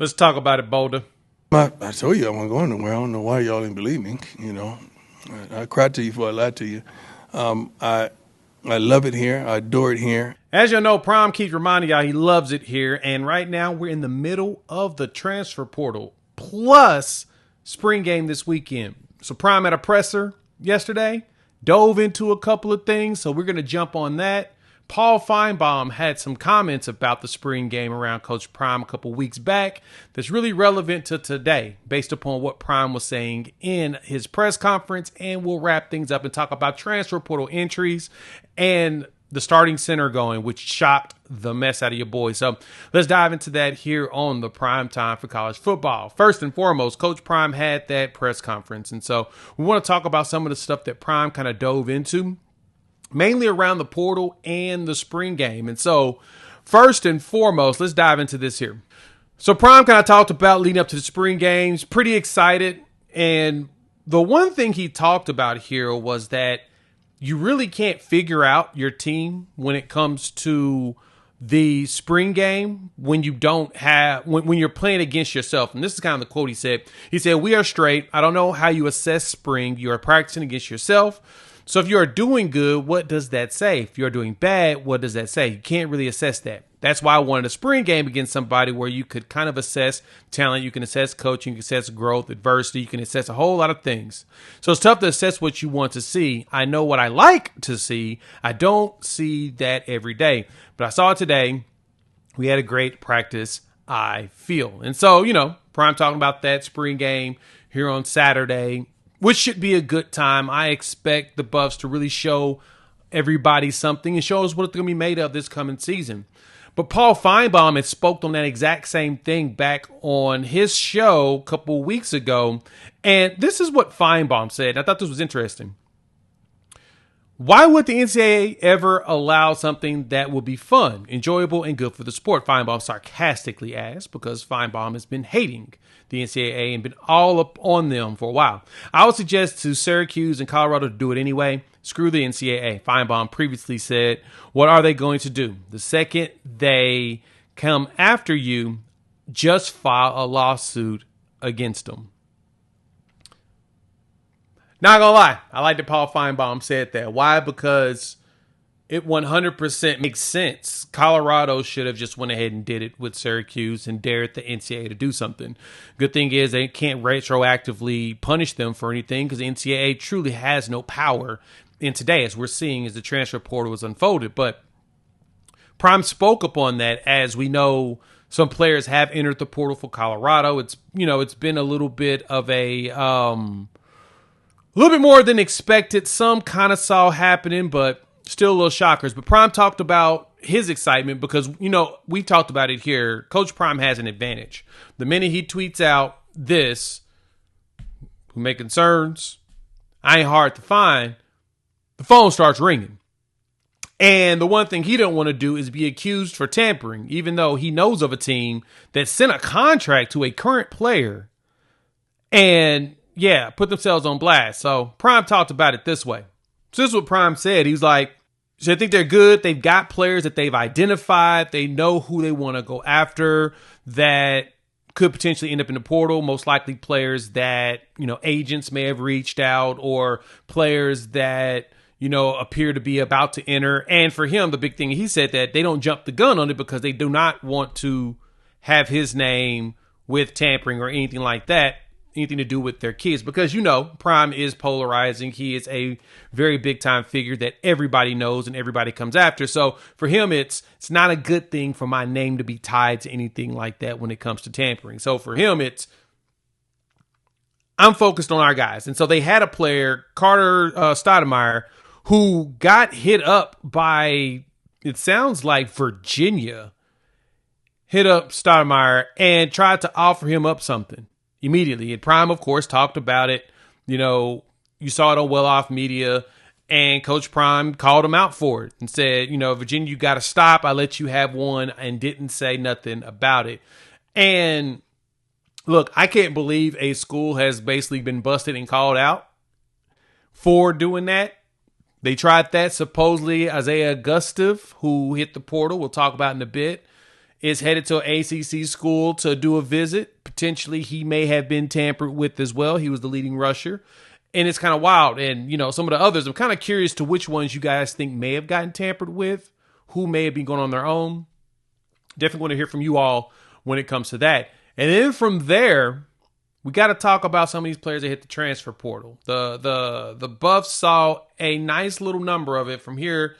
Let's talk about it, Boulder. I told you I wasn't going nowhere. I don't know why y'all didn't believe me. I cried to you before I lied to you. I love it here. I adore it here. As you know, Prime keeps reminding y'all he loves it here. And right now we're in the middle of the transfer portal plus spring game this weekend. So Prime had a presser yesterday, dove into a couple of things. So we're going to jump on that. Paul Finebaum had some comments about the spring game around Coach Prime a couple weeks back that's really relevant to today based upon what Prime was saying in his press conference. And we'll wrap things up and talk about transfer portal entries and the starting center going, which shocked the mess out of your boys. So let's dive into that here on the Prime Time for College Football. First and foremost, Coach Prime had that press conference. And so we want to talk about some of the stuff that Prime kind of dove into, mainly around the portal and the spring game. And so first and foremost, let's dive into this here. So Prime kind of talked about leading up to the spring games, pretty excited. And the one thing he talked about here was that you really can't figure out your team when it comes to the spring game when you don't have, when you're playing against yourself. And this is kind of the quote he said. He said, "We are straight. I don't know how you assess spring. You are practicing against yourself. So if you are doing good, what does that say? If you're doing bad, what does that say? You can't really assess that. That's why I wanted a spring game against somebody where you could kind of assess talent. You can assess coaching, you can assess growth, adversity. You can assess a whole lot of things. So it's tough to assess what you want to see. I know what I like to see. I don't see that every day. But I saw it today. We had a great practice, I feel." And so, Prime talking about that spring game here on Saturday, which should be a good time. I expect the Buffs to really show everybody something and show us what it's going to be made of this coming season. But Paul Finebaum had spoke on that exact same thing back on his show a couple weeks ago. And this is what Finebaum said. I thought this was interesting. "Why would the NCAA ever allow something that would be fun, enjoyable, and good for the sport?" Finebaum sarcastically asked, because Finebaum has been hating the NCAA and been all up on them for a while. "I would suggest to Syracuse and Colorado to do it anyway. Screw the NCAA." Finebaum previously said, "What are they going to do? The second they come after you, just file a lawsuit against them." Not gonna lie, I like that Paul Finebaum said that. Why? Because it 100% makes sense. Colorado should have just went ahead and did it with Syracuse and dared the NCAA to do something. Good thing is they can't retroactively punish them for anything because the NCAA truly has no power in today, as we're seeing as the transfer portal is unfolded. But Prime spoke upon that. As we know, some players have entered the portal for Colorado. It's been a little bit of a little bit more than expected. Some kind of saw happening, but still a little shockers. But Prime talked about his excitement because, we talked about it here. Coach Prime has an advantage. The minute he tweets out this, "Who may concerns? I ain't hard to find," the phone starts ringing. And the one thing he don't want to do is be accused for tampering, even though he knows of a team that sent a contract to a current player and put themselves on blast. So Prime talked about it this way. So this is what Prime said. He's like, "So I think they're good. They've got players that they've identified. They know who they want to go after that could potentially end up in the portal. Most likely players that, agents may have reached out, or players that, appear to be about to enter." And for him, the big thing, he said that they don't jump the gun on it because they do not want to have his name with tampering or anything like that, anything to do with their kids, because Prime is polarizing. He is a very big time figure that everybody knows and everybody comes after. So for him, it's not a good thing for my name to be tied to anything like that when it comes to tampering. So for him, I'm focused on our guys. And so they had a player, Carter Stoudemire, who got hit up by, it sounds like Virginia, hit up Stoudemire and tried to offer him up something immediately. And Prime, of course, talked about it. You saw it on Well Off Media, and Coach Prime called him out for it and said, "Virginia, you got to stop. I let you have one," and didn't say nothing about it. And look, I can't believe a school has basically been busted and called out for doing that. They tried that. Supposedly Isaiah Gustave, who hit the portal, we'll talk about in a bit, is headed to an ACC school to do a visit. Potentially, he may have been tampered with as well. He was the leading rusher. And it's kind of wild. And, some of the others, I'm kind of curious to which ones you guys think may have gotten tampered with, who may have been going on their own. Definitely want to hear from you all when it comes to that. And then from there, we got to talk about some of these players that hit the transfer portal. The Buffs saw a nice little number of it from here.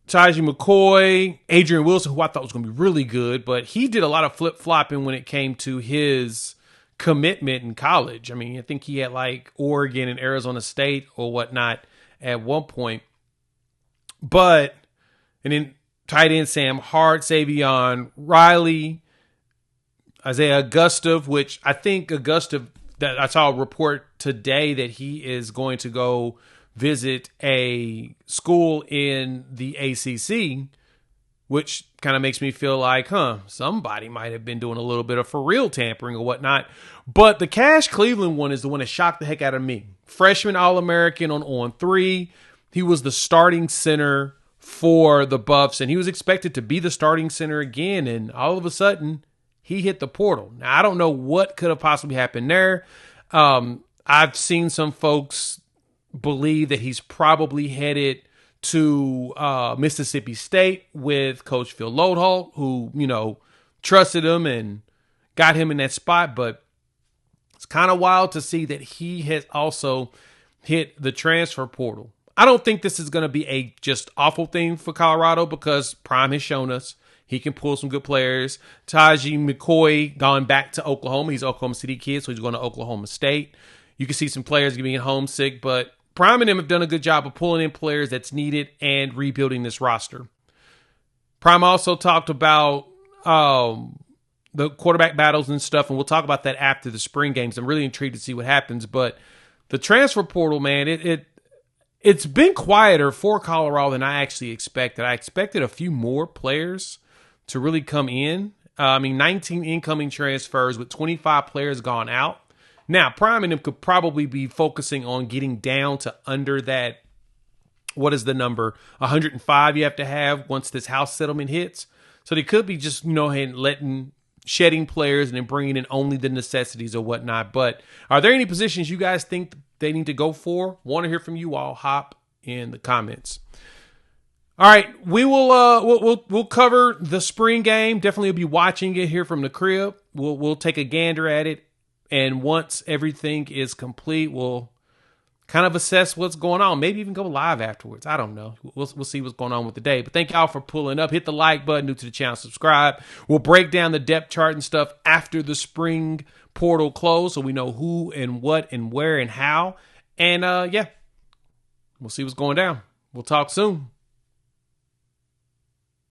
Taji McCoy, Adrian Wilson, who I thought was going to be really good, but he did a lot of flip-flopping when it came to his commitment in college. I mean, I think he had like Oregon and Arizona State or whatnot at one point. And then tight end Sam Hart, Savion Riley, Isaiah Augustov, which I think Augustov, that I saw a report today that he is going to go visit a school in the ACC, which kind of makes me feel like, somebody might have been doing a little bit of for real tampering or whatnot. But the Cash Cleveland one is the one that shocked the heck out of me. Freshman All-American on 3. He was the starting center for the Buffs, and he was expected to be the starting center again. And all of a sudden, he hit the portal. Now, I don't know what could have possibly happened there. I've seen some folks believe that he's probably headed to Mississippi State with Coach Phil Loadholt, who, trusted him and got him in that spot. But it's kind of wild to see that he has also hit the transfer portal. I don't think this is going to be a just awful thing for Colorado because Prime has shown us he can pull some good players. Taji McCoy gone back to Oklahoma. He's an Oklahoma City kid, so he's going to Oklahoma State. You can see some players getting homesick, but Prime and them have done a good job of pulling in players that's needed and rebuilding this roster. Prime also talked about the quarterback battles and stuff, and we'll talk about that after the spring games. I'm really intrigued to see what happens, but the transfer portal, man, it's been quieter for Colorado than I actually expected. I expected a few more players to really come in. 19 incoming transfers with 25 players gone out. Now, Prime and them could probably be focusing on getting down to under that, what is the number, 105 you have to have once this house settlement hits. So they could be just, shedding players and then bringing in only the necessities or whatnot. But are there any positions you guys think they need to go for? Want to hear from you all. Hop in the comments. All right, we will we'll cover the spring game. Definitely be watching it here from the crib. We'll take a gander at it. And once everything is complete, we'll kind of assess what's going on. Maybe even go live afterwards. I don't know. We'll see what's going on with the day. But thank y'all for pulling up. Hit the like button. New to the channel, subscribe. We'll break down the depth chart and stuff after the spring portal close so we know who and what and where and how. And, we'll see what's going down. We'll talk soon.